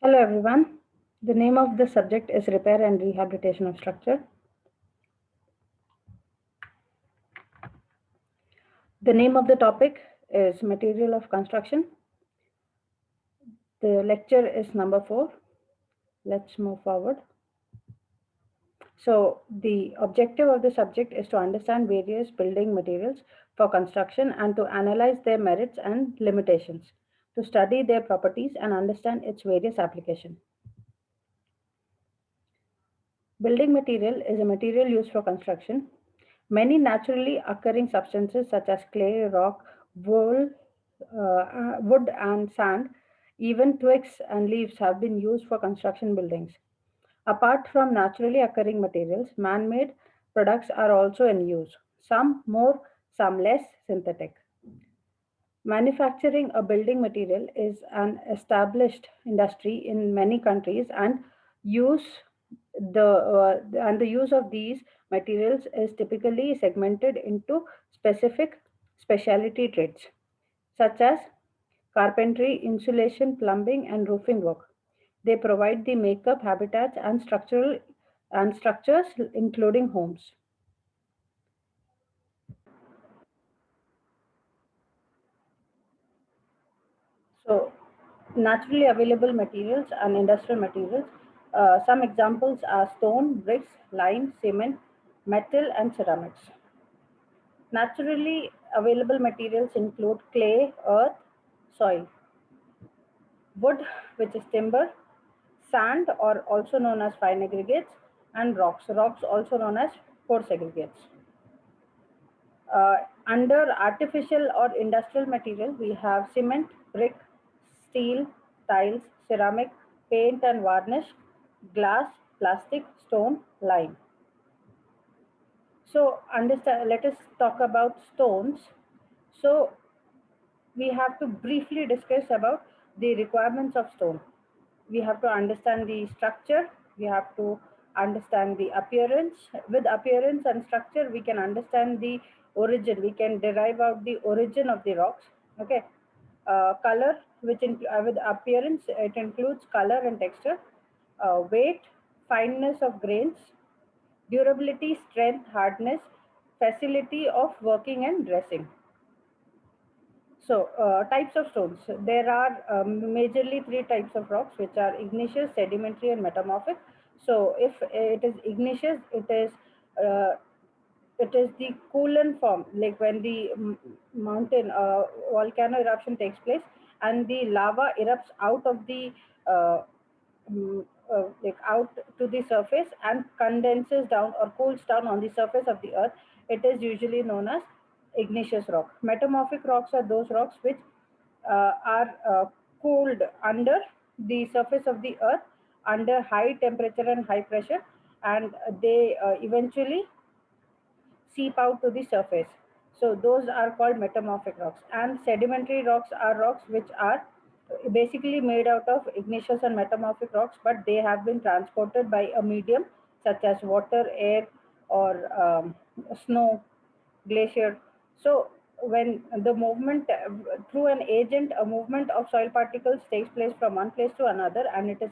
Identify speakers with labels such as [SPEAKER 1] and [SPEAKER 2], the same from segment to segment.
[SPEAKER 1] Hello everyone. The name of the subject is repair and rehabilitation of structure. The name of the topic is material of construction. The lecture is number 4. Let's move forward. So the objective of the subject is to understand various building materials for construction and to analyze their merits and limitations, to study their properties and understand its various applications. Building material is a material used for construction. Many naturally occurring substances such as clay, rock, wood, and sand, even twigs and leaves have been used for construction buildings. Apart from naturally occurring materials, man made products are also in use, some more, some less synthetic. Manufacturing a building material is an established industry in many countries, and use the use of these materials is typically segmented into specific specialty trades such as carpentry, insulation, plumbing, and roofing work. They provide the makeup, habitats, and structures, including homes. So, naturally available materials and industrial materials. Some examples are stone, bricks, lime, cement, metal, and ceramics. Naturally available materials include clay, earth, soil, wood, which is timber, sand, or also known as fine aggregates, and rocks, also known as coarse aggregates. Under artificial or industrial material, we have cement, brick, steel, tiles, ceramic, paint and varnish, glass, plastic, stone, lime. So, understand. Let us talk about stones. So, we have to briefly discuss about the requirements of stone. We have to understand the structure, we have to understand the appearance. With appearance and structure, we can understand the origin, we can derive out the origin of the rocks. Okay. Color, with appearance, it includes color and texture. Weight, fineness of grains, durability, strength, hardness, facility of working and dressing. So, types of stones. There are majorly three types of rocks, which are igneous, sedimentary, and metamorphic. So, if it is igneous, uh, it is the coolant form, like when the mountain volcano eruption takes place, and the lava erupts out of the uh, like out to the surface and condenses down or cools down on the surface of the earth. It is usually known as igneous rock. Metamorphic rocks are those rocks which are cooled under the surface of the earth under high temperature and high pressure, and they eventually seep out to the surface. So those are called metamorphic rocks. And sedimentary rocks are rocks which are basically made out of igneous and metamorphic rocks, but they have been transported by a medium such as water, air, or snow, glacier. So when the movement through an agent, a movement of soil particles takes place from one place to another, and it is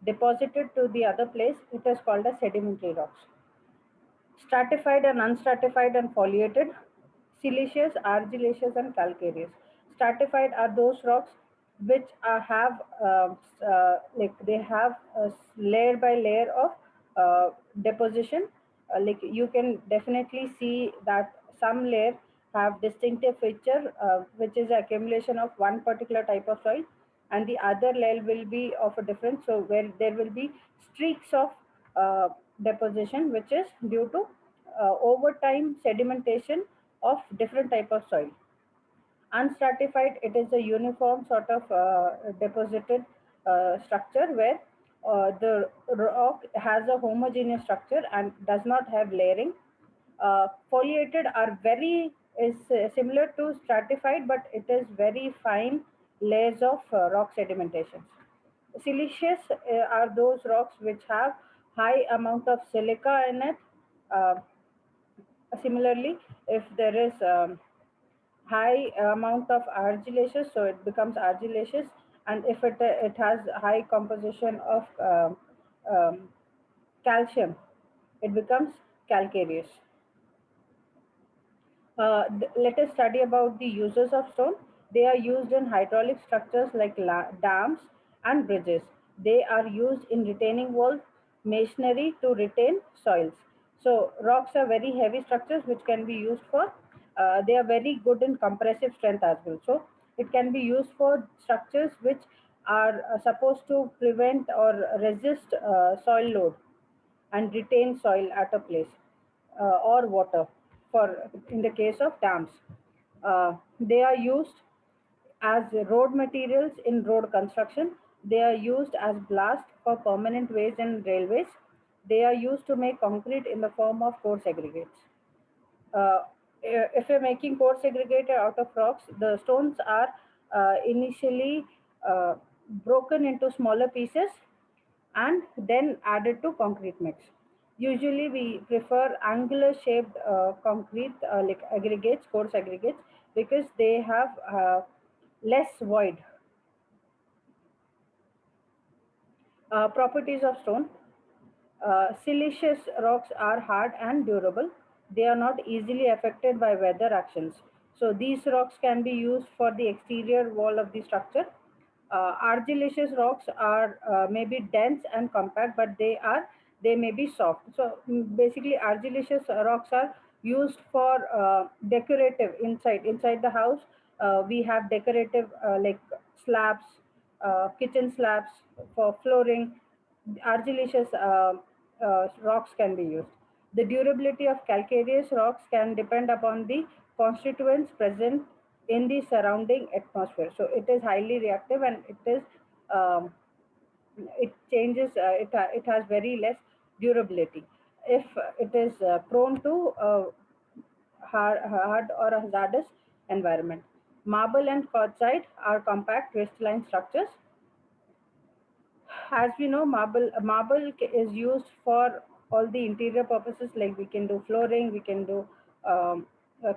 [SPEAKER 1] deposited to the other place, it is called as sedimentary rocks. Stratified and unstratified and foliated, siliceous, argillaceous, and calcareous. Stratified are those rocks which have like they have a layer by layer of deposition. Like you can definitely see that some layer have distinctive feature, which is accumulation of one particular type of soil, and the other layer will be of a different. So where there will be streaks of uh, deposition, which is due to over time sedimentation of different type of soil. Unstratified, it is a uniform sort of deposited structure where the rock has a homogeneous structure and does not have layering. Foliated are very is similar to stratified, but it is very fine layers of rock sedimentations. Siliceous are those rocks which have high amount of silica in it. Uh, Similarly, if there is high amount of argillaceous, so it becomes argillaceous, and if it has high composition of calcium, it becomes calcareous. Let us study about the uses of stone. They are used in hydraulic structures like dams and bridges. They are used in retaining walls, masonry to retain soils. So rocks are very heavy structures which can be used for, they are very good in compressive strength as well. So it can be used for structures which are supposed to prevent or resist soil load and retain soil at a place, or water, for in the case of dams. They are used as road materials in road construction. They are used as blast for permanent ways and railways. They are used to make concrete in the form of coarse aggregates. If you're making coarse aggregate out of rocks, the stones are initially uh, broken into smaller pieces and then added to concrete mix. Usually, we prefer angular shaped concrete, like aggregates, coarse aggregates, because they have less void. Properties of stone. Siliceous rocks are hard and durable. They are not easily affected by weather actions. So these rocks can be used for the exterior wall of the structure. Argillaceous rocks are maybe dense and compact, but they may be soft. So basically, argillaceous rocks are used for decorative inside the house. We have decorative like slabs, kitchen slabs for flooring. Argillaceous rocks can be used. The durability of calcareous rocks can depend upon the constituents present in the surrounding atmosphere. So it is highly reactive, and um, it changes. It has very less durability. If it is prone to hard or hazardous environment. Marble and quartzite are compact crystalline structures. As we know, marble is used for all the interior purposes, like we can do flooring, we can do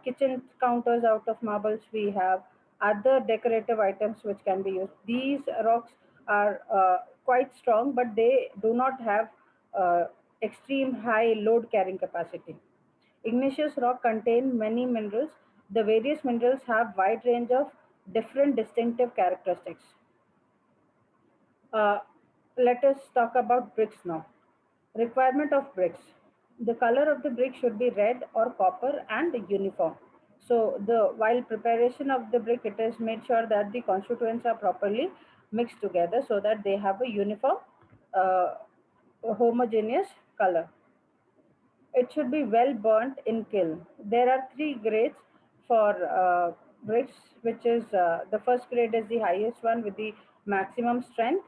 [SPEAKER 1] kitchen counters out of marbles, we have other decorative items which can be used. These rocks are quite strong, but they do not have uh, extreme high load carrying capacity. Igneous rock contain many minerals. The various minerals have wide range of different distinctive characteristics. uh, Let us talk about bricks now. Requirement of bricks. The color of the brick should be red or copper and uniform. So the while preparation of the brick, it is made sure that the constituents are properly mixed together so that they have a uniform, uh, homogeneous color. It should be well burnt in kiln. There are three grades for bricks, which is the first grade is the highest one with the maximum strength,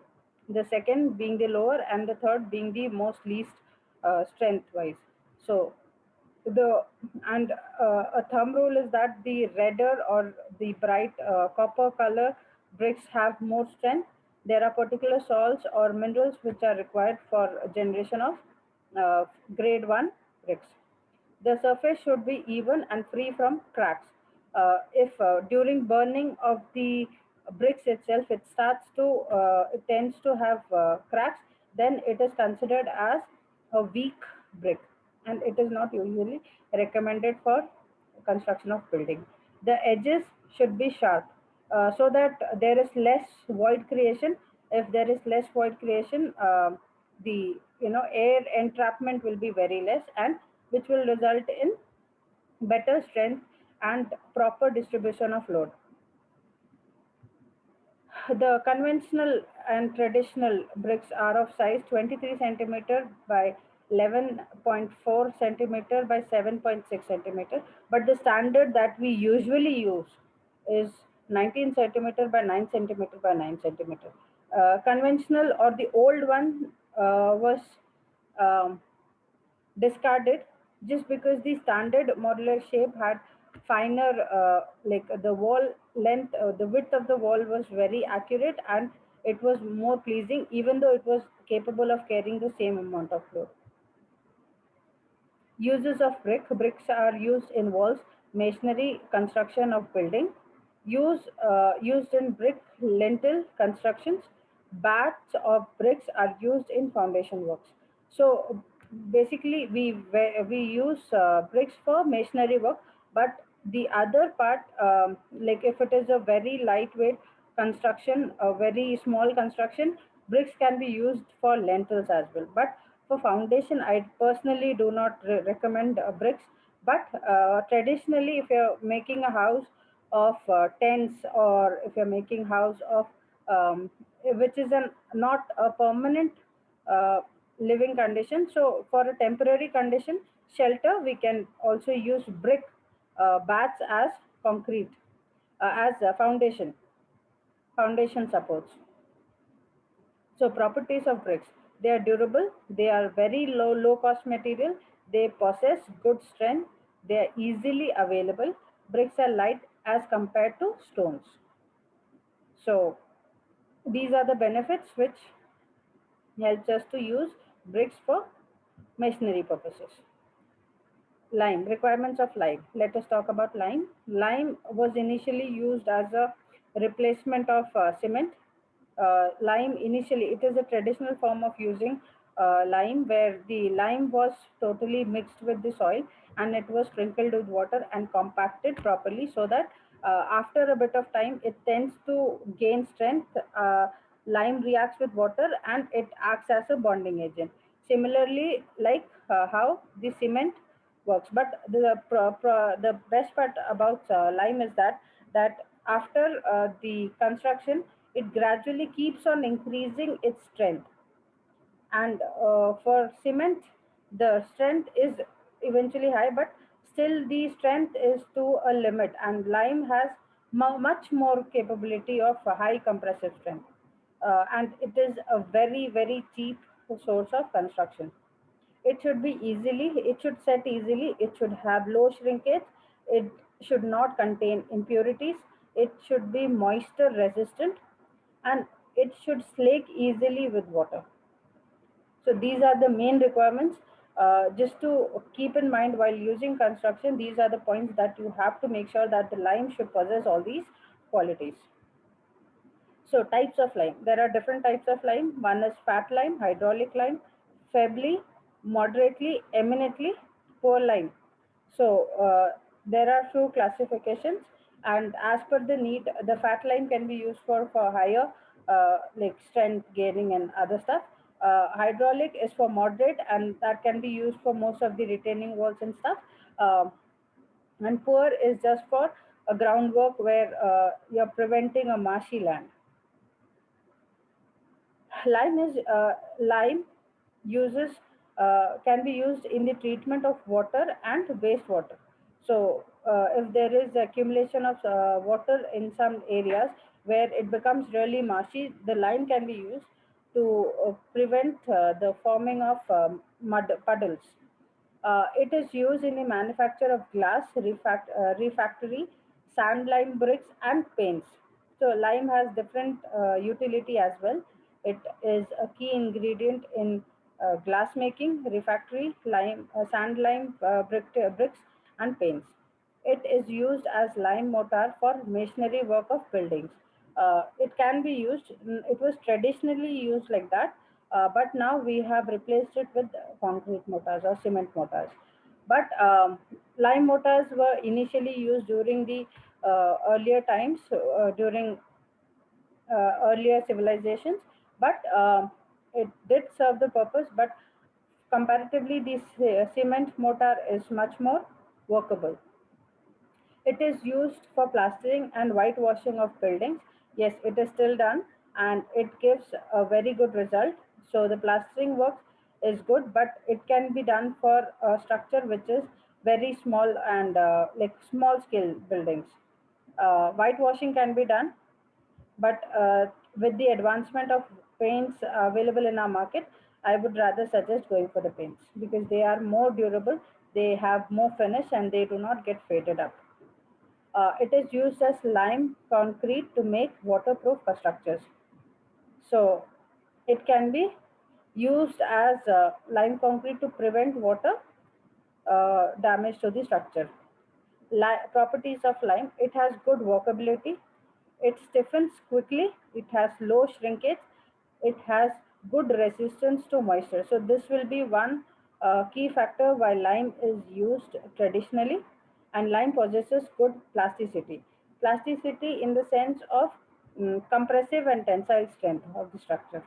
[SPEAKER 1] the second being the lower, and the third being the most least strength wise. So the and a thumb rule is that the redder or the bright copper color bricks have more strength. There are particular salts or minerals which are required for generation of grade 1 bricks. The surface should be even and free from cracks. If during burning of the bricks itself it tends to have cracks, then it is considered as a weak brick, and it is not usually recommended for construction of building. The edges should be sharp, so that there is less void creation. If there is less void creation, the air entrapment will be very less, and which will result in better strength and proper distribution of load. The conventional and traditional bricks are of size 23 centimeter by 11.4 centimeter by 7.6 centimeter, but the standard that we usually use is 19 centimeter by 9 centimeter by 9 centimeter. Conventional or the old one was um, discarded just because the standard modular shape had finer, like the wall length, the width of the wall was very accurate, and it was more pleasing even though it was capable of carrying the same amount of load. Uses of bricks are used in walls, masonry, construction of building. used in brick lintel constructions. Bats of bricks are used in foundation works. So basically, we use bricks for masonry work, but the other part, like if it is a very lightweight construction, a very small construction, bricks can be used for lentils as well. But for foundation, I personally do not recommend bricks. But traditionally, if you're making a house of tents, or if you're making house of which is not a permanent uh, living condition, so for a temporary condition shelter, we can also use brick bats as concrete, as a foundation supports. So properties of bricks: they are durable, they are very low cost material, they possess good strength, they are easily available. Bricks are light as compared to stones. So these are the benefits which helps us to use bricks for masonry purposes. Lime, requirements of lime. Let us talk about lime. Lime was initially used as a replacement of cement. Lime initially, it is a traditional form of using lime, where the lime was totally mixed with the soil and it was sprinkled with water and compacted properly, so that after a bit of time it tends to gain strength. Lime reacts with water and it acts as a bonding agent. Similarly, like how the cement works. But the best part about lime is that after the construction, it gradually keeps on increasing its strength. And for cement, the strength is eventually high, but still the strength is to a limit. And lime has much more capability of a high compressive strength, and it is a very cheap source of construction. It should be easily, it should set easily, it should have low shrinkage, it should not contain impurities, it should be moisture resistant, and it should slake easily with water. So these are the main requirements. Just to keep in mind while using construction, these are the points that you have to make sure that the lime should possess all these qualities. So types of lime. There are different types of lime. One is fat lime, hydraulic lime, feebly, moderately, eminently, poor lime. So there are few classifications, and as per the need, the fat lime can be used for higher like strength gaining and other stuff. Hydraulic is for moderate, and that can be used for most of the retaining walls and stuff. And poor is just for a groundwork where you're preventing a marshy land. Lime uses can be used in the treatment of water and wastewater. So if there is accumulation of water in some areas where it becomes really marshy, the lime can be used to prevent the forming of mud puddles. It is used in the manufacture of glass, refractory, sand lime bricks, and paints. So lime has different utility as well. It is a key ingredient in glass making, refractory, sand lime bricks, and paints. It is used as lime mortar for masonry work of buildings. It can be used, it was traditionally used like that, but now we have replaced it with concrete mortars or cement mortars. But lime mortars were initially used during the earlier times, during earlier civilizations, but it did serve the purpose. But comparatively, this cement mortar is much more workable. It is used for plastering and whitewashing of buildings. Yes, it is still done and it gives a very good result. So the plastering work is good, but it can be done for a structure which is very small and like small scale buildings. Whitewashing can be done, but with the advancement of paints available in our market, I would rather suggest going for the paints because they are more durable, they have more finish, and they do not get faded up. It is used as lime concrete to make waterproof structures. So it can be used as lime concrete to prevent water damage to the structure. Properties of lime: it has good workability, it stiffens quickly, it has low shrinkage, it has good resistance to moisture. So this will be one key factor why lime is used traditionally. And lime possesses good plasticity. Plasticity in the sense of compressive and tensile strength of the structure.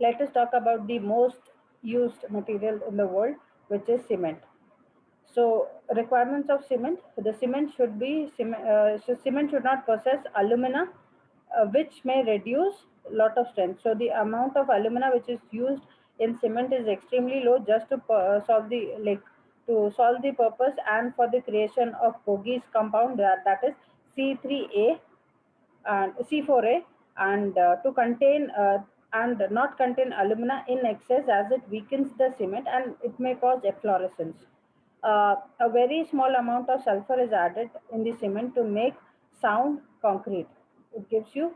[SPEAKER 1] Let us talk about the most used material in the world, which is cement. So requirements of cement: the cement should be cement should not possess alumina, which may reduce lot of strength. So the amount of alumina which is used in cement is extremely low, just to solve the purpose and for the creation of Bogies compound, that is C3A and C4A, and to contain and not contain alumina in excess, as it weakens the cement and it may cause efflorescence. A very small amount of sulfur is added in the cement to make sound concrete. It gives you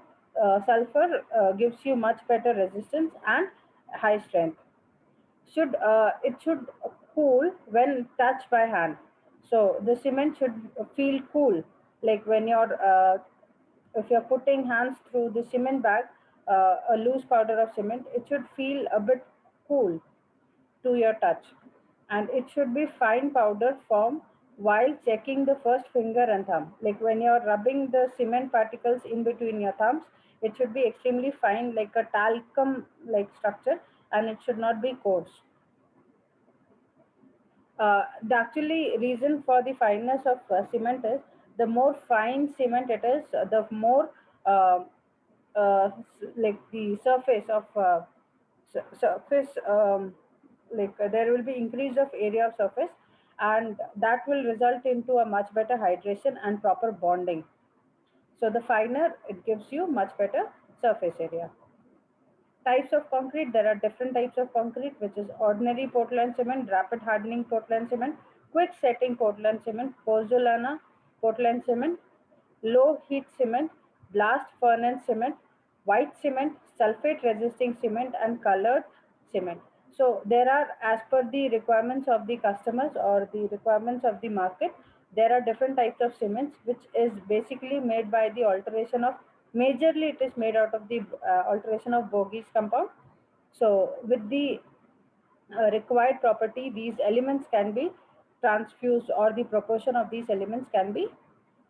[SPEAKER 1] sulfur gives you much better resistance and high strength. It should cool when touched by hand. So the cement should feel cool, like when you're if you're putting hands through the cement bag, a loose powder of cement, it should feel a bit cool to your touch, and it should be fine powder form while checking the first finger and thumb. Like when you're rubbing the cement particles in between your thumbs, it should be extremely fine, like a talcum like structure, and it should not be coarse. The actually reason for the fineness of cement is, the more fine cement it is, the more uh, like the surface of surface there will be increase of area of surface, and that will result into a much better hydration and proper bonding. So the finer it gives you much better surface area. Types of concrete: there are different types of concrete, which is ordinary Portland cement, rapid hardening Portland cement, quick setting Portland cement, pozzolana Portland cement, low heat cement, blast furnace cement, white cement, sulfate resisting cement, and colored cement. So there are, as per the requirements of the customers or the requirements of the market, there are different types of cements, which is basically made by the alteration of, majorly it is made out of the alteration of Bogies compound. So with the required property, these elements can be transfused, or the proportion of these elements can be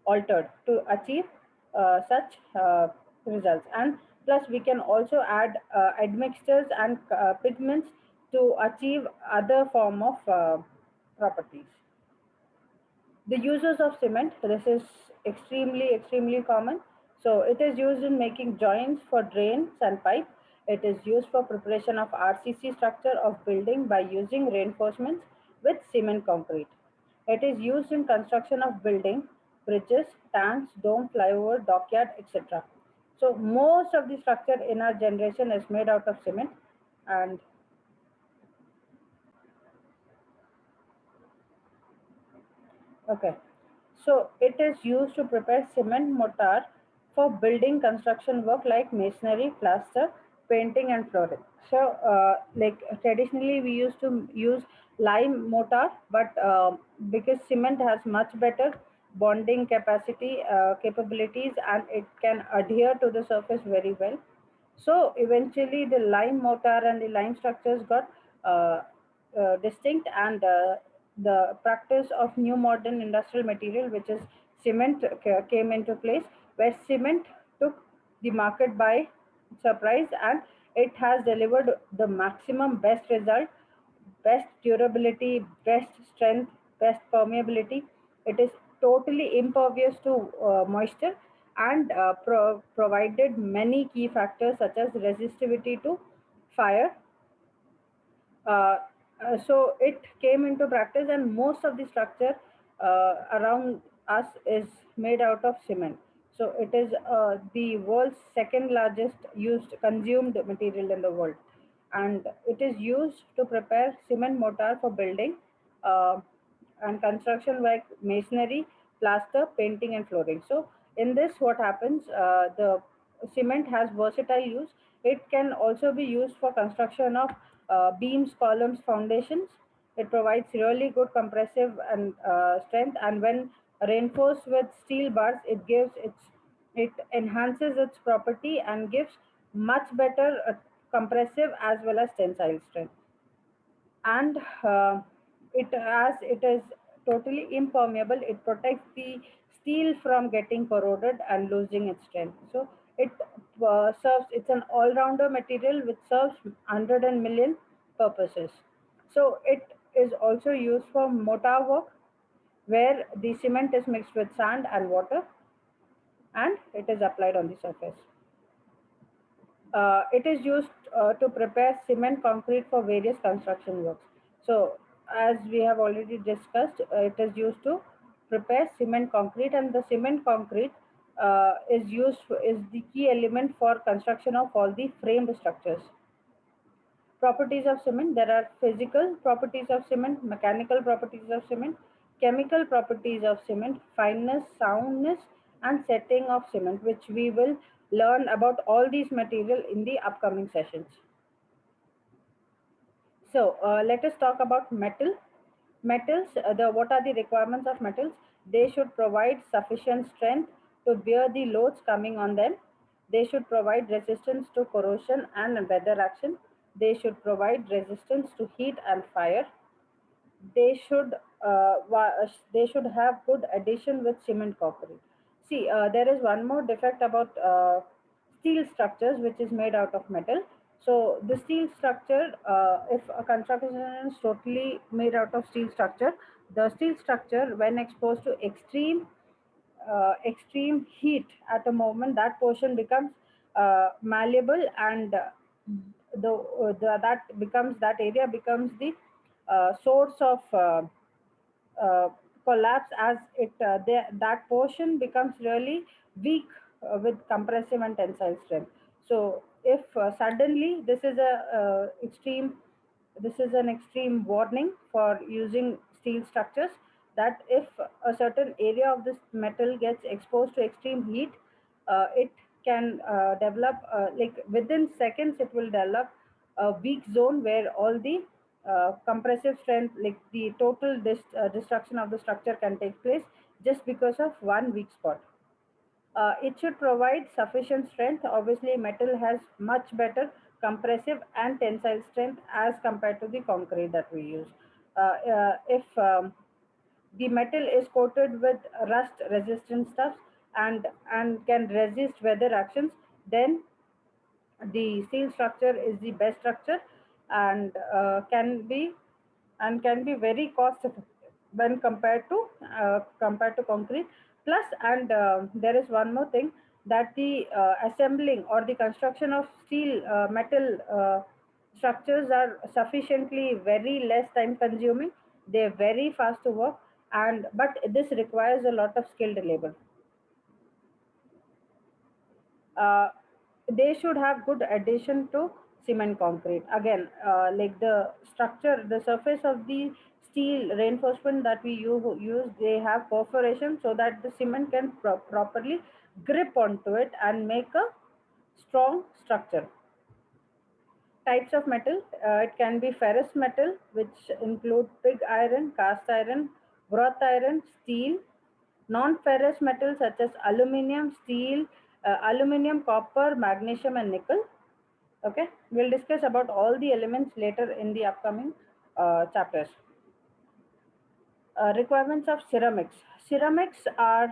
[SPEAKER 1] altered to achieve such results. And plus we can also add admixtures and pigments to achieve other form of properties. The uses of cement: this is extremely common. So it is used in making joints for drains and pipe. It is used for preparation of RCC structure of building by using reinforcements with cement concrete. It is used in construction of building, bridges, tanks, dome, flyover, dockyard, etc. So most of the structure in our generation is made out of cement. And okay. So it is used to prepare cement mortar for building construction work like masonry, plaster, painting, and flooring. So, like traditionally, we used to use lime mortar, but because cement has much better bonding capabilities, and it can adhere to the surface very well. So eventually, the lime mortar and the lime structures got distinct, and the practice of new modern industrial material, which is cement, came into place, where cement took the market by surprise, and it has delivered the maximum best result, best durability, best strength, best permeability. It is totally impervious to moisture, and provided many key factors such as resistivity to fire. uh, so it came into practice, and most of the structure around us is made out of cement. So it is the world's second largest used consumed material in the world, and it is used to prepare cement mortar for building uh, and construction like masonry, plaster, painting, and flooring. So in this, what happens? The cement has versatile use. It can also be used for construction of beams, columns, foundations. It provides really good compressive and strength, and when reinforced with steel bars, it enhances its property and gives much better compressive as well as tensile strength. And it as it is totally impermeable, it protects the steel from getting corroded and losing its strength. So it serves, it's an all-rounder material which serves 100 and million purposes. So it is also used for mortar work, where the cement is mixed with sand and water and it is applied on the surface. It is used to prepare cement concrete for various construction works. So, as we have already discussed, it is used to prepare cement concrete, and the cement concrete is the key element for construction of all the framed structures. Properties of cement: there are physical properties of cement, mechanical properties of cement, chemical properties of cement, fineness, soundness, and setting of cement, which we will learn about all these material in the upcoming sessions. So let us talk about metal. Metals, what are the requirements of metals? They should provide sufficient strength to bear the loads coming on them. They should provide resistance to corrosion and weather action. They should provide resistance to heat and fire. They should they should have good addition with cement concrete. See, there is one more defect about steel structures which is made out of metal. So the steel structure, if a construction is totally made out of steel structure, the steel structure when exposed to extreme heat at a moment, that portion becomes malleable, and that area becomes the source of uh, collapse, as that portion becomes really weak with compressive and tensile strength. So if suddenly this is an extreme warning for using steel structures, that if a certain area of this metal gets exposed to extreme heat, it can develop, like within seconds, it will develop a weak zone where all the compressive strength, like the total destruction of the structure, can take place just because of one weak spot. It should provide sufficient strength. Obviously, metal has much better compressive and tensile strength as compared to the concrete that we use. If the metal is coated with rust resistant stuffs and can resist weather actions, then the steel structure is the best structure, and can be very cost effective when compared to concrete. Plus, and there is one more thing, that the assembling or the construction of steel metal structures are sufficiently very less time consuming. They're very fast to work, and but this requires a lot of skilled labor. uh, they should have good addition to cement concrete. Again, like the structure, the surface of the steel reinforcement that we use, they have perforation so that the cement can properly grip onto it and make a strong structure. Types of metal: it can be ferrous metal, which include pig iron, cast iron, wrought iron, steel. Non-ferrous metals such as aluminum, steel, aluminum, copper, magnesium, and nickel. Okay, we'll discuss about all the elements later in the upcoming chapters. Requirements of ceramics. Ceramics are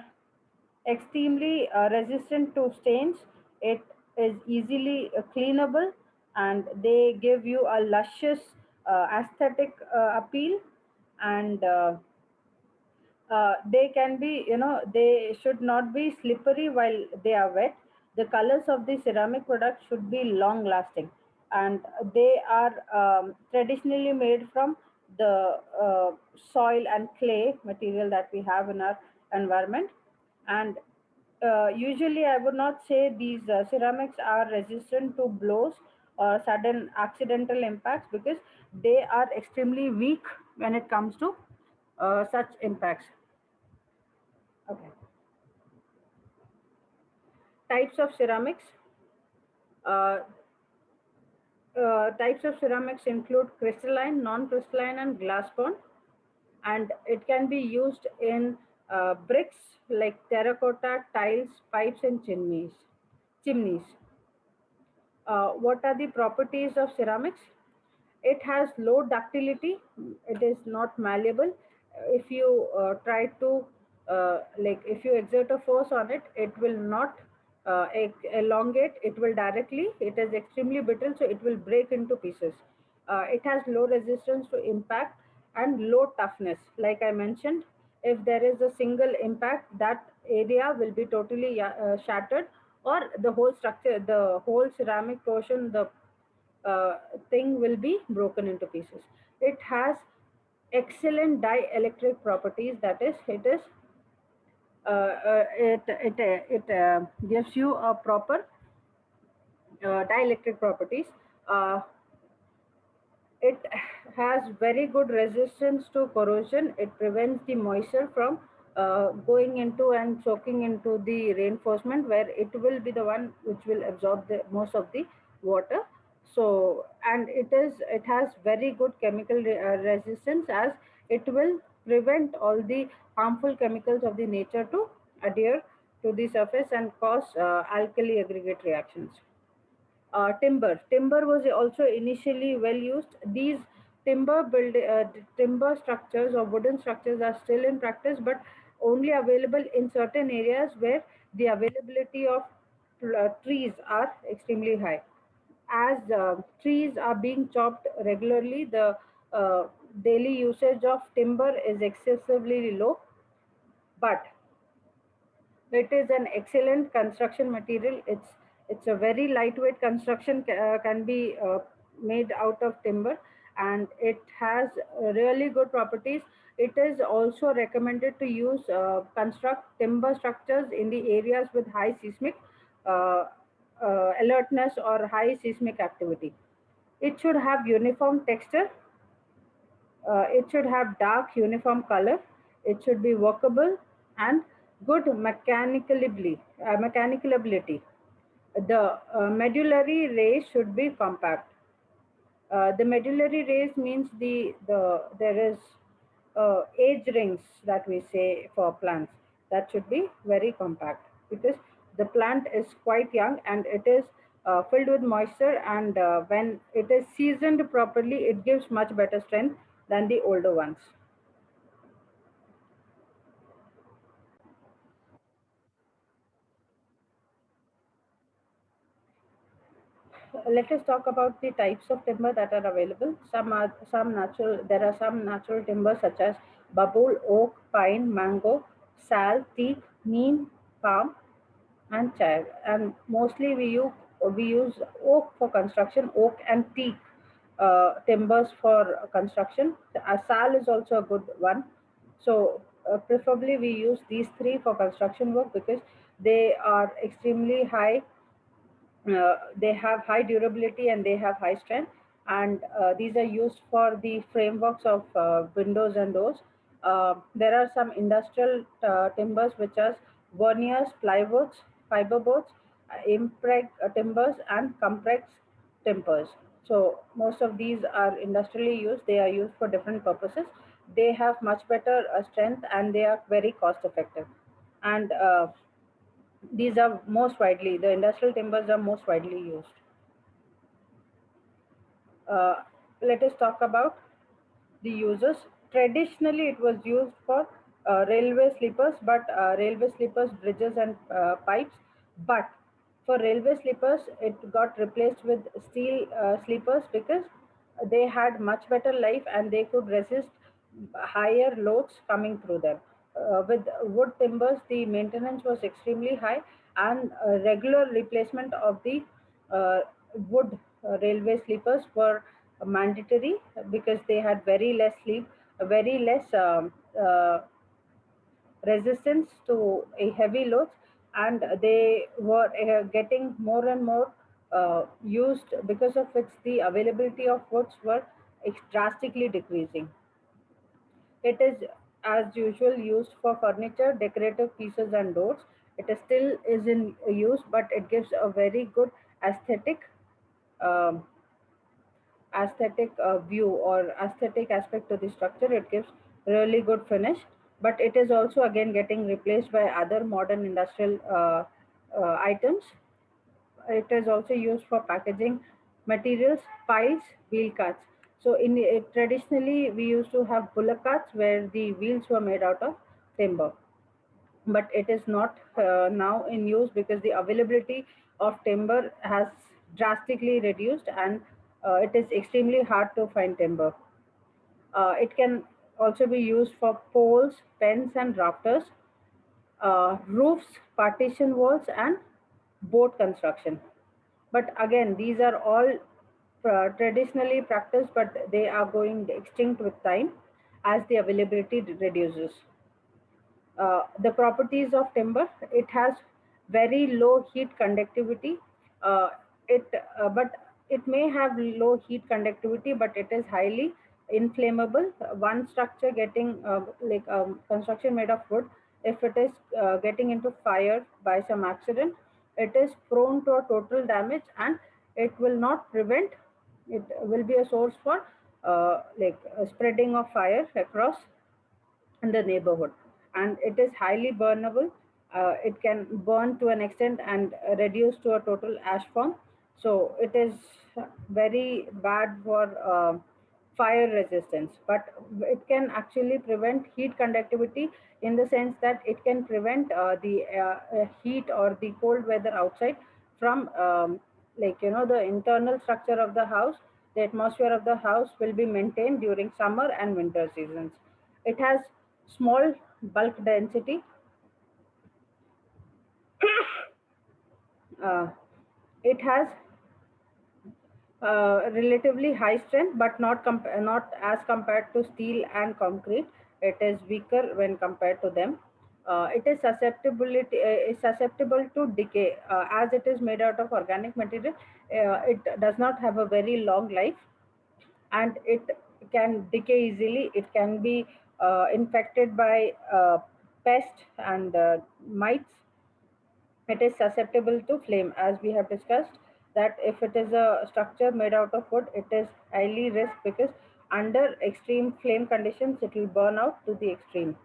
[SPEAKER 1] extremely resistant to stains. It is easily cleanable, and they give you a luscious aesthetic appeal. And they can be, they should not be slippery while they are wet. The colors of the ceramic product should be long lasting, and they are traditionally made from the soil and clay material that we have in our environment. And usually I would not say these ceramics are resistant to blows or sudden accidental impacts, because they are extremely weak when it comes to such impacts. Okay. Types of ceramics. Uh, Types of ceramics include crystalline, non-crystalline, and glass bond, and it can be used in bricks like terracotta, tiles, pipes, and chimneys. Chimneys. What are the properties of ceramics? It has low ductility. It is not malleable. If you try to like if you exert a force on it, it will not elongate. It will directly. It is extremely brittle, so it will break into pieces. It has low resistance to impact and low toughness. Like I mentioned, if there is a single impact, that area will be totally shattered, or the whole structure, the whole ceramic portion, the uh, thing will be broken into pieces. It has excellent dielectric properties. That is, it gives you a proper dielectric properties. Uh, it has very good resistance to corrosion. It prevents the moisture from going into and soaking into the reinforcement, where it will be the one which will absorb the most of the water. So, and it has very good chemical resistance, as it will prevent all the harmful chemicals of the nature to adhere to the surface and cause alkali aggregate reactions. Timber was also initially well used. These timber structures or wooden structures are still in practice, but only available in certain areas where the availability of trees are extremely high. As trees are being chopped regularly, the daily usage of timber is excessively low, but it is an excellent construction material. It's a very lightweight construction, can be made out of timber, and it has really good properties. It is also recommended to use construct timber structures in the areas with high seismic uh, alertness or high seismic activity. It should have uniform texture. It should have dark uniform color. It should be workable and good mechanical ability. The medullary rays should be compact. The medullary rays means there is age rings that we say for plants, that should be very compact, because the plant is quite young and it is filled with moisture, and when it is seasoned properly, it gives much better strength than the older ones. Let us talk about the types of timber that are available. Some natural. There are some natural timbers such as babul, oak, pine, mango, sal, teak, neem, palm, and chai. And mostly we use oak for construction. Oak and teak timbers for construction. Sal is also a good one. So preferably we use these three for construction work, because they are extremely high, they have high durability and they have high strength, and these are used for the frameworks of windows and doors. There are some industrial timbers, which are veneers, plywoods, fiberboards, impreg timbers, and complex timbers. So most of these are industrially used. They are used for different purposes. They have much better strength, and they are very cost effective, and these are most widely, the industrial timbers are most widely used. Uh, Let us talk about the uses. Traditionally, it was used for railway sleepers, railway sleepers, bridges, and pipes. But for railway sleepers, it got replaced with steel sleepers, because they had much better life and they could resist higher loads coming through them. With wood timbers, the maintenance was extremely high, and regular replacement of the uh, wood railway sleepers were mandatory, because they had very less sleep, very less resistance to a heavy loads, and they were getting more and more used, because of which the availability of woods were drastically decreasing. It is, as usual, used for furniture, decorative pieces, and doors. It is still is in use, but it gives a very good aesthetic. Um, aesthetic view or aesthetic aspect to the structure. It gives really good finish, but it is also again getting replaced by other modern industrial items. It is also used for packaging materials, piles, wheel carts. So in traditionally we used to have bullock carts where the wheels were made out of timber, but it is not now in use because the availability of timber has drastically reduced, and it is extremely hard to find timber. It can also be used for poles, pens, and rafters, roofs, partition walls, and boat construction. But again, these are all traditionally practiced, but they are going extinct with time as the availability reduces. The properties of timber: it has very low heat conductivity. uh, but it may have low heat conductivity, but it is highly inflammable. One structure getting construction made of wood, if it is getting into fire by some accident, it is prone to a total damage, and it will not prevent, it will be a source for spreading of fire across in the neighborhood. And it is highly burnable. It can burn to an extent and reduce to a total ash form. So it is very bad for fire resistance, but it can actually prevent heat conductivity, in the sense that it can prevent the heat or the cold weather outside from the internal structure of the house. The atmosphere of the house will be maintained during summer and winter seasons. It has small bulk density. Uh, it has relatively high strength, but not as compared to steel and concrete. It is weaker when compared to them. It is susceptible to decay, as it is made out of organic material. It does not have a very long life, and it can decay easily. It can be infected by pests and mites. It is susceptible to flame, as we have discussed, that if it is a structure made out of wood, it is highly risk because under extreme flame conditions, it will burn out to the extreme.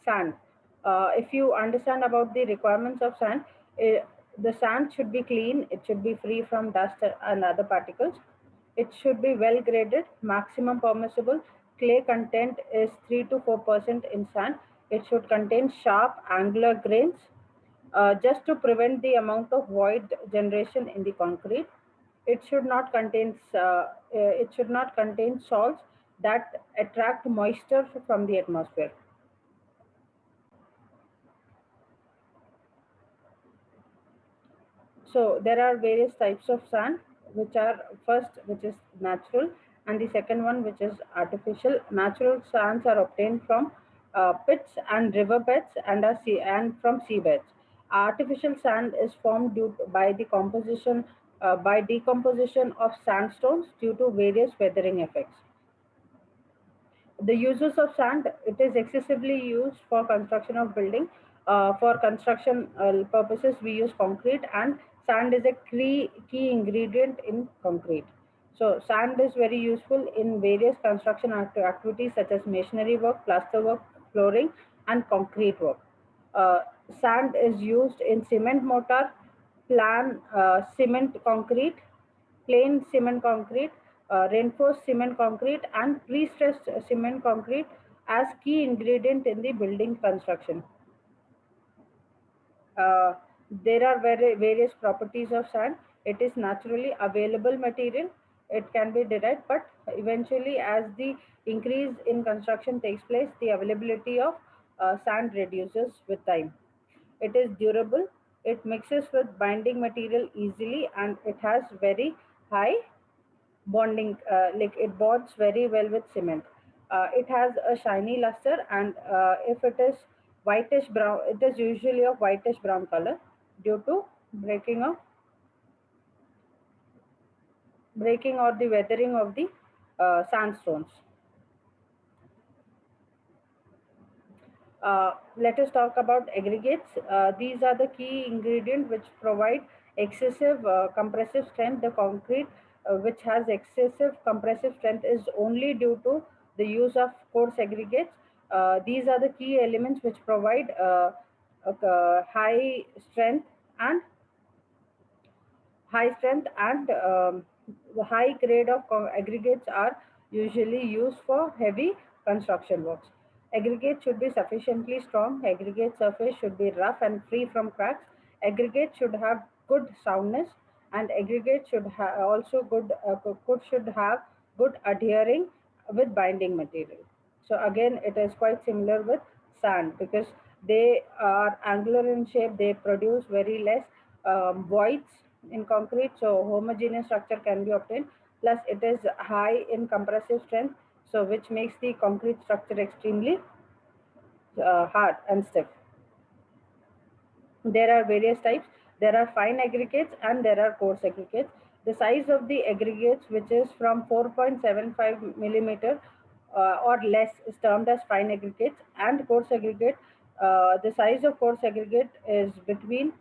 [SPEAKER 1] Sand. If you understand about the requirements of sand, the sand should be clean, it should be free from dust and other particles. It should be well graded. Maximum permissible clay content is 3 to 4% in sand. It should contain sharp angular grains, just to prevent the amount of void generation in the concrete. It should not contain salts that attract moisture from the atmosphere. So there are various types of sand, which are first, which is natural, and the second one, which is artificial. Natural sands are obtained from pits and riverbeds and from seabeds. Artificial sand is formed by the by decomposition of sandstones due to various weathering effects. The uses of sand: it is excessively used for construction of building. For construction purposes, we use concrete, and sand is a key ingredient in concrete. So sand is very useful in various construction activities such as masonry work, plaster work, flooring, and concrete work. uh, Sand is used in cement mortar, cement concrete, plain cement concrete, reinforced cement concrete, and pre-stressed cement concrete as key ingredient in the building construction. Uh, there are various properties of sand. It is naturally available material. It can be derived, but eventually, as the increase in construction takes place, the availability of sand reduces with time. It is durable. It mixes with binding material easily, and it has very high bonding, like it bonds very well with cement. It has a shiny luster, and if it is whitish brown, it is usually of whitish brown color due to breaking of breaking or the weathering of the sandstones. Let us talk about aggregates. These are the key ingredient which provide excessive compressive strength. The concrete which has excessive compressive strength is only due to the use of coarse aggregates. These are the key elements which provide high strength and the high grade of aggregates are usually used for heavy construction works. Aggregate should be sufficiently strong. Aggregate surface should be rough and free from cracks. Aggregate should have good soundness, and aggregate should also should have good adhering with binding material. So again, it is quite similar with sand because they are angular in shape. They produce very less voids in concrete, so homogeneous structure can be obtained. Plus, it is high in compressive strength, so which makes the concrete structure extremely hard and stiff. There are various types. There are fine aggregates and there are coarse aggregates. The size of the aggregates, which is from 4.75 millimeter or less, is termed as fine aggregates, and coarse aggregate. The size of coarse aggregate is between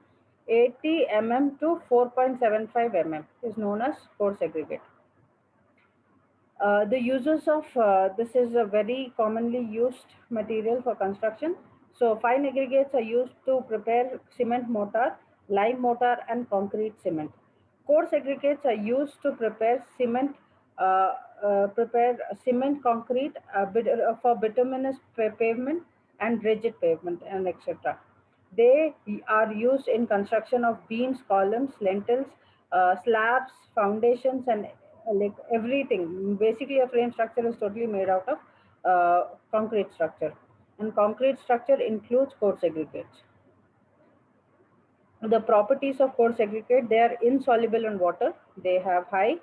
[SPEAKER 1] 80 mm to 4.75 mm is known as coarse aggregate. The uses of this is a very commonly used material for construction. So fine aggregates are used to prepare cement mortar, lime mortar, and concrete cement. Coarse aggregates are used to prepare uh, cement concrete for bituminous pavement and rigid pavement and etc. They are used in construction of beams, columns, lintels, slabs, foundations, and like everything. Basically, a frame structure is totally made out of concrete structure, and concrete structure includes coarse aggregates. The properties of coarse aggregate: they are insoluble in water. They have high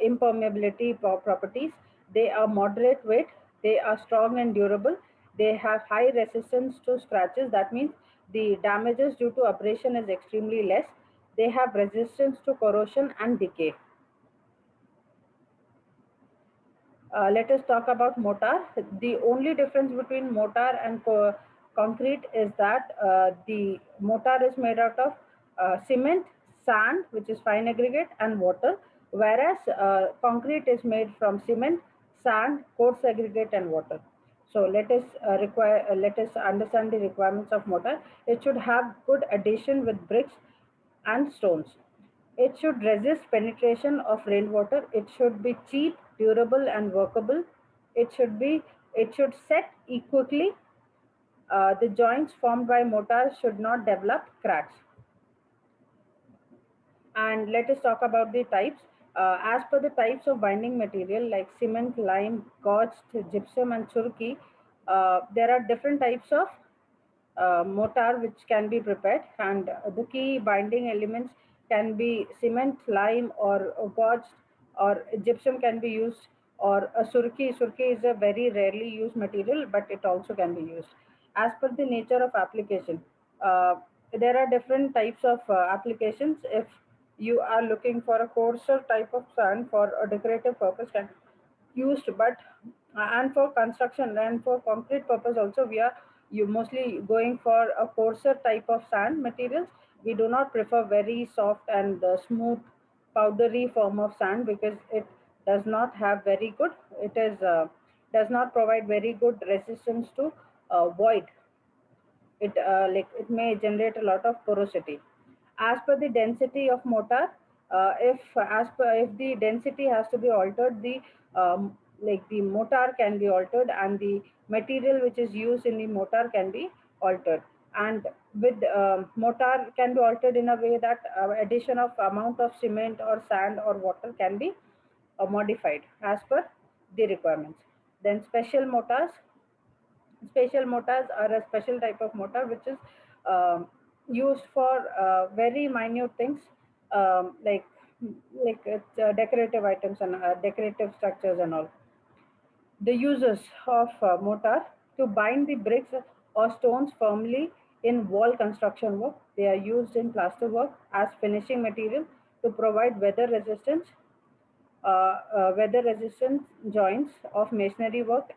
[SPEAKER 1] impermeability properties. They are moderate weight. They are strong and durable. They have high resistance to scratches. That means the damages due to abrasion is extremely less. They have resistance to corrosion and decay. Let us talk about mortar. The only difference between mortar and concrete is that the mortar is made out of cement, sand, which is fine aggregate, and water, whereas concrete is made from cement, sand, coarse aggregate, and water. So let us understand the requirements of mortar. It should have good adhesion with bricks and stones. It should resist penetration of rainwater. It should be cheap, durable, and workable. It should be it should set equally. The joints formed by mortar should not develop cracks. And let us talk about the types. As per the types of binding material like cement, lime, gorged, gypsum, and surki, there are different types of mortar which can be prepared, and the key binding elements can be cement, lime, or gorged, or gypsum can be used, or a surki. Surki is a very rarely used material, but it also can be used. As per the nature of application, uh, there are different types of applications. If you are looking for a coarser type of sand for a decorative purpose, can used, but and for construction and for concrete purpose also, we are you mostly going for a coarser type of sand materials. We do not prefer very soft and smooth powdery form of sand because it does not have very good, it is does not provide very good resistance to void. It may generate a lot of porosity. As per the density of mortar, if the density has to be altered, the the mortar can be altered, and the material which is used in the mortar can be altered. And with mortar can be altered in a way that addition of amount of cement or sand or water can be modified as per the requirements. Then special mortars are a special type of mortar which is used for very minute things, like it's, decorative items and decorative structures and all. The uses of mortar: to bind the bricks or stones firmly in wall construction work. They are used in plaster work as finishing material to provide weather resistant joints of masonry work,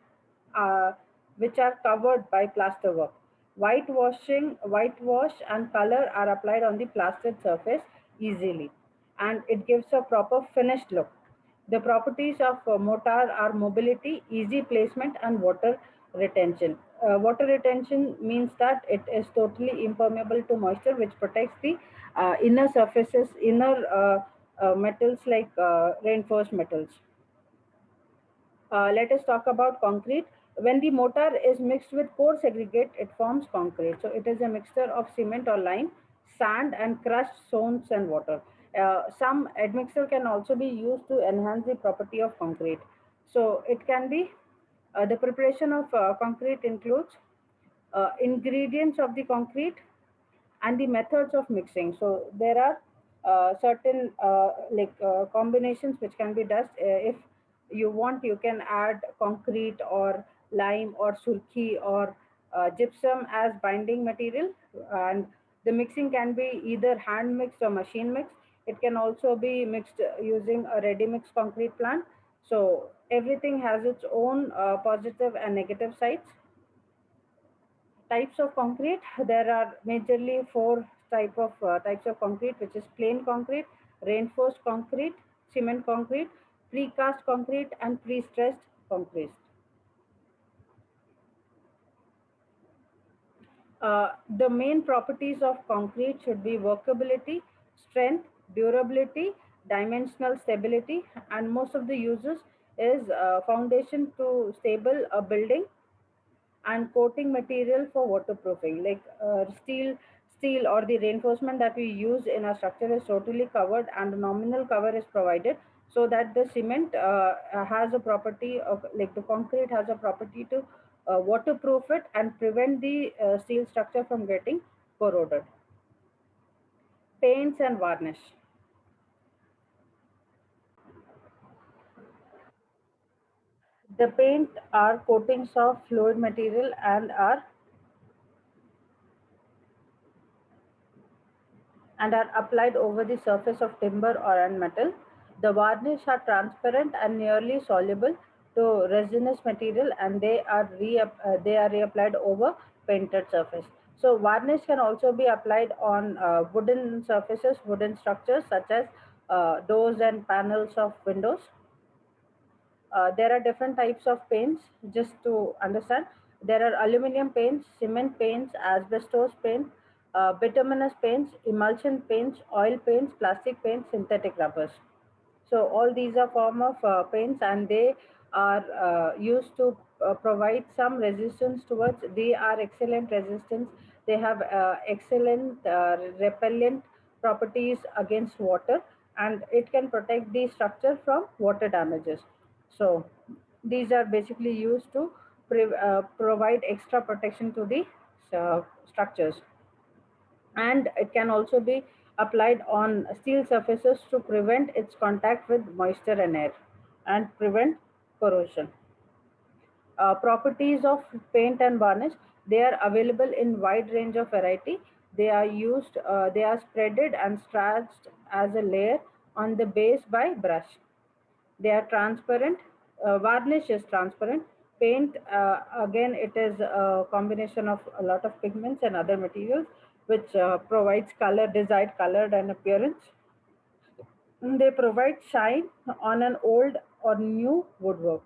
[SPEAKER 1] uh, which are covered by plaster work. Whitewash and color are applied on the plastered surface easily. and it gives a proper finished look. The properties of mortar are mobility, easy placement, and water retention. Water retention means that it is totally impermeable to moisture, which protects the inner surfaces, inner metals like reinforced metals. Let us talk about concrete. When the mortar is mixed with coarse aggregate, it forms concrete. So it is a mixture of cement or lime, sand, and crushed stones and water. Some admixture can also be used to enhance the property of concrete. So it can be the preparation of concrete includes ingredients of the concrete and the methods of mixing. So there are certain combinations which can be done. If you want, you can add concrete or lime or surki or gypsum as binding material, and the mixing can be either hand mixed or machine mixed. It can also be mixed using a ready mix concrete plant. So everything has its own positive and negative sides. Types of concrete, there are majorly four types of concrete, which is plain concrete, reinforced concrete, cement concrete, precast concrete, and pre-stressed concrete. The main properties of concrete should be workability, strength, durability, dimensional stability, and most of the uses is foundation to stable a building, and coating material for waterproofing, like steel or the reinforcement that we use in our structure is totally covered, and a nominal cover is provided, so that the cement has a property of, like, the concrete has a property to waterproof it and prevent the steel structure from getting corroded. Paints and varnish. The paint are coatings of fluid material and are applied over the surface of timber or and metal. The varnish are transparent and nearly soluble to resinous material, and they are reapplied over painted surface. So varnish can also be applied on wooden surfaces, wooden structures such as doors and panels of windows. There are different types of paints, just to understand. There are aluminum paints, cement paints, asbestos paint, bituminous paints, emulsion paints, oil paints, plastic paints, synthetic rubbers. So all these are form of paints, and they are used to provide some resistance towards. They are excellent resistance. They have excellent repellent properties against water, and it can protect the structure from water damages. So these are basically used to provide extra protection to the structures, and it can also be applied on steel surfaces to prevent its contact with moisture and air and prevent corrosion. Properties of paint and varnish, they are available in wide range of variety. They are spreaded and stretched as a layer on the base by brush. They are transparent. Varnish is transparent. Paint, again, it is a combination of a lot of pigments and other materials, which provides color, desired color and appearance. They provide shine on an old or new woodwork.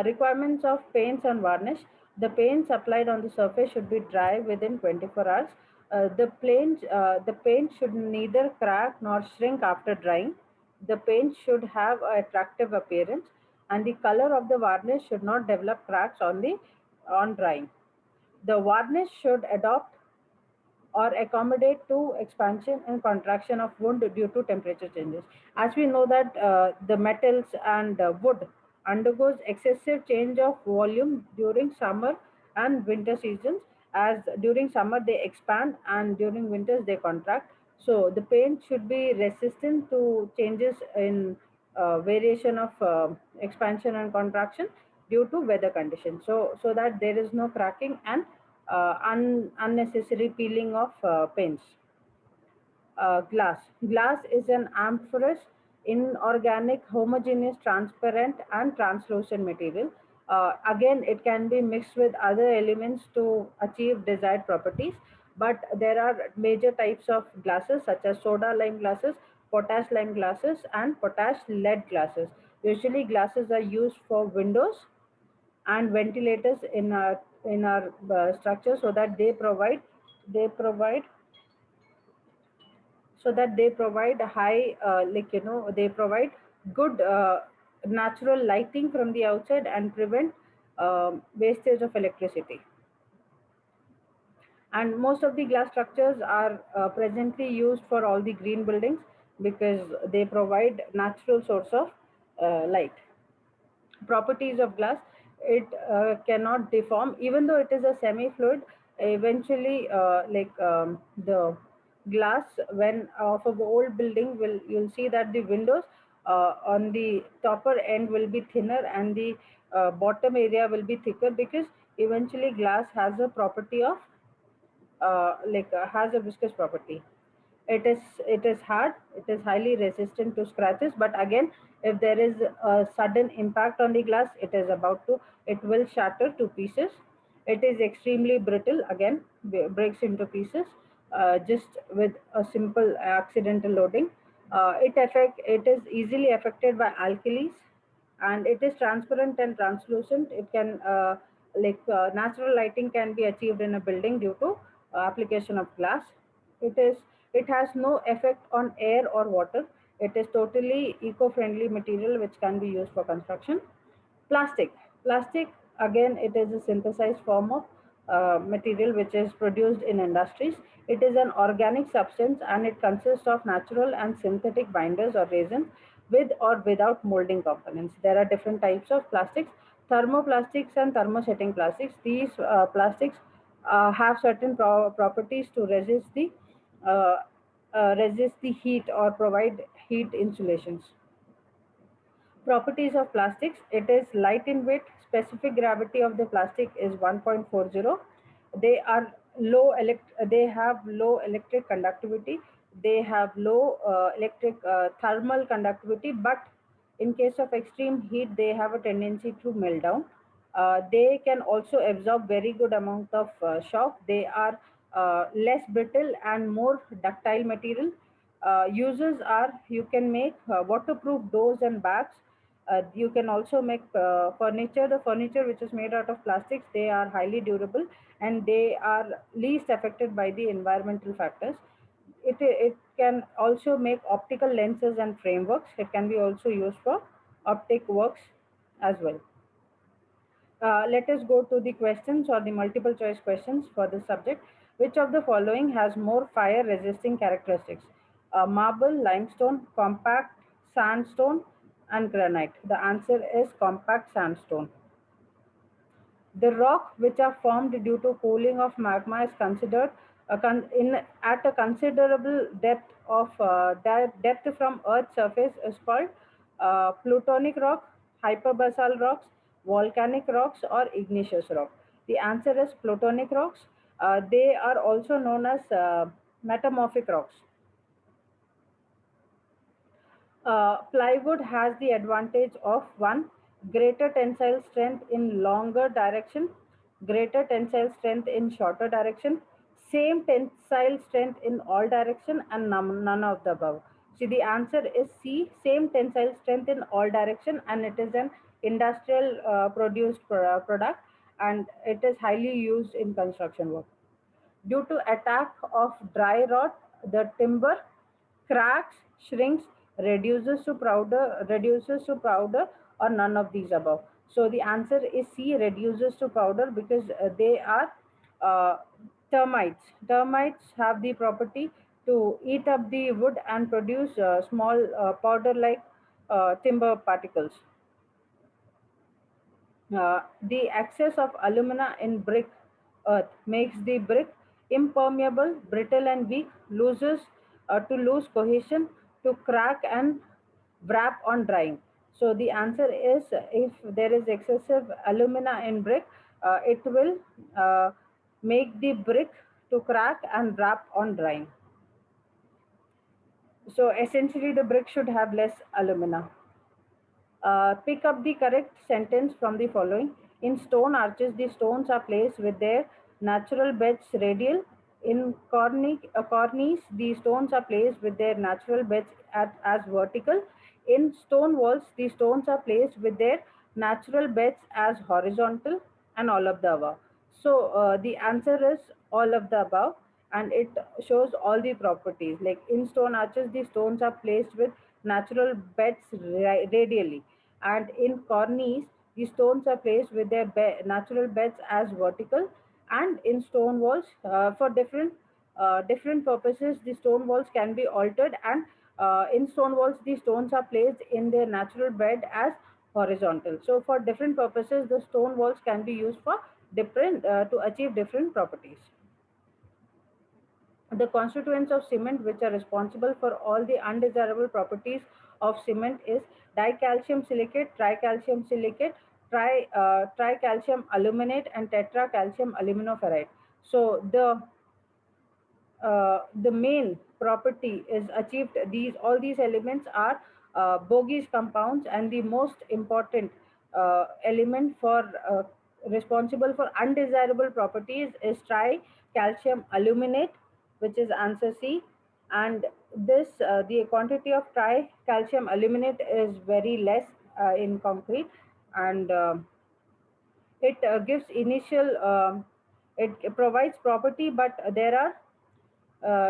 [SPEAKER 1] Requirements of paints and varnish. The paints applied on the surface should be dry within 24 hours. The paint should neither crack nor shrink after drying. The paint should have an attractive appearance, and the color of the varnish should not develop cracks on drying. The varnish should adopt or accommodate to expansion and contraction of wood due to temperature changes. As we know that the metals and wood undergoes excessive change of volume during summer and winter seasons. As during summer they expand and during winters they contract. So the paint should be resistant to changes in variation of expansion and contraction due to weather conditions. So that there is no cracking and unnecessary peeling of paints. Glass. Glass is an amorphous, inorganic, homogeneous, transparent, and translucent material. Again, it can be mixed with other elements to achieve desired properties. But there are major types of glasses such as soda lime glasses, potash lime glasses, and potash lead glasses. Usually glasses are used for windows and ventilators in our structure, so that they provide high, they provide good natural lighting from the outside and prevent wastage of electricity. And most of the glass structures are presently used for all the green buildings because they provide natural source of light. Properties of glass: it cannot deform even though it is a semi fluid. Eventually, the glass when of a old building, will you'll see that the windows on the topper end will be thinner, and the bottom area will be thicker, because eventually glass has a property of has a viscous property. It is hard, it is highly resistant to scratches, but again, if there is a sudden impact on the glass, it will shatter to pieces. It is extremely brittle, again breaks into pieces just with a simple accidental loading. It is easily affected by alkalis, and it is transparent and translucent. It can natural lighting can be achieved in a building due to application of glass. It has no effect on air or water. It is totally eco-friendly material which can be used for construction. Plastic. Plastic, again, it is a synthesized form of material which is produced in industries. It is an organic substance, and it consists of natural and synthetic binders or resins with or without molding components. There are different types of plastics: thermoplastics and thermosetting plastics. These plastics have certain properties to uh, resist the heat or provide heat insulations. Properties of plastics: it is light in weight. Specific gravity of the plastic is 1.40. They are they have low electric conductivity. They have low electric thermal conductivity, but in case of extreme heat, they have a tendency to melt down. They can also absorb very good amount of shock. They are less brittle and more ductile material. Uses are: you can make waterproof doors and bags. You can also make furniture. The furniture which is made out of plastics, they are highly durable, and they are least affected by the environmental factors. It can also make optical lenses and frameworks. It can be also used for optic works as well. Let us go to the questions or the multiple choice questions for this subject. Which of the following has more fire resisting characteristics? Marble, limestone, compact sandstone, and granite. The answer is compact sandstone. The rock which are formed due to cooling of magma is considered at a considerable depth depth from Earth's surface is called plutonic rock, hyperbasal rocks, volcanic rocks, or igneous rock. The answer is plutonic rocks. They are also known as metamorphic rocks. Plywood has the advantage of: one, greater tensile strength in longer direction, greater tensile strength in shorter direction, same tensile strength in all direction, and none of the above. See, the answer is C, same tensile strength in all direction, and it is an industrial produced product, and it is highly used in construction work. Due to attack of dry rot, the timber cracks, shrinks, reduces to powder, or none of these above. So the answer is C, reduces to powder, because they are uh, termites. Termites have the property to eat up the wood and produce small powder-like timber particles. The excess of alumina in brick earth makes the brick impermeable, brittle, and weak, to lose cohesion, to crack and wrap on drying. So the answer is, if there is excessive alumina in brick, it will make the brick to crack and wrap on drying. So essentially, the brick should have less alumina. Pick up the correct sentence from the following. In stone arches, the stones are placed with their natural beds radial. In cornice, the stones are placed with their natural beds as vertical. In stone walls, the stones are placed with their natural beds as horizontal, and all of the above. So the answer is all of the above, and it shows all the properties. Like in stone arches, the stones are placed with natural beds radially, and in cornice, the stones are placed with their natural beds as vertical, and in stone walls for different purposes the stone walls can be altered, and in stone walls the stones are placed in their natural bed as horizontal. So for different purposes the stone walls can be used for different to achieve different properties. The constituents of cement which are responsible for all the undesirable properties of cement is dicalcium silicate, tricalcium silicate, tricalcium aluminate, and tetracalcium aluminoferrite. So the main property is achieved. These all these elements are bogies compounds, and the most important element for responsible for undesirable properties is tricalcium aluminate, which is answer C. And this the quantity of tricalcium aluminate is very less in concrete, and it gives initial it provides property, but there are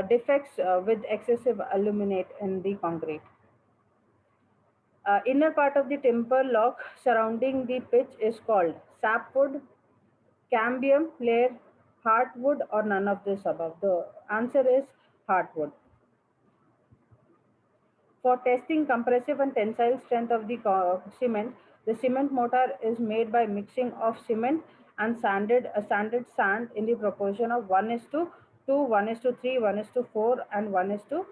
[SPEAKER 1] defects with excessive aluminate in the concrete. Inner part of the timber lock surrounding the pitch is called sapwood, cambium layer, heartwood, or none of this above. The answer is heartwood. For testing compressive and tensile strength of the cement, the cement mortar is made by mixing of cement and sanded sand in the proportion of 1 is to 2, 1 is to 3, 1 is to 4, and 1 is to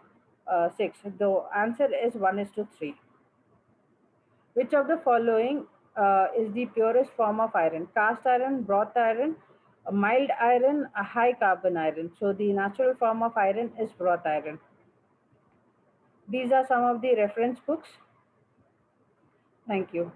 [SPEAKER 1] 6. The answer is 1 is to 3. Which of the following is the purest form of iron? Cast iron, broth iron, a mild iron, a high carbon iron. So the natural form of iron is broth iron. These are some of the reference books. Thank you.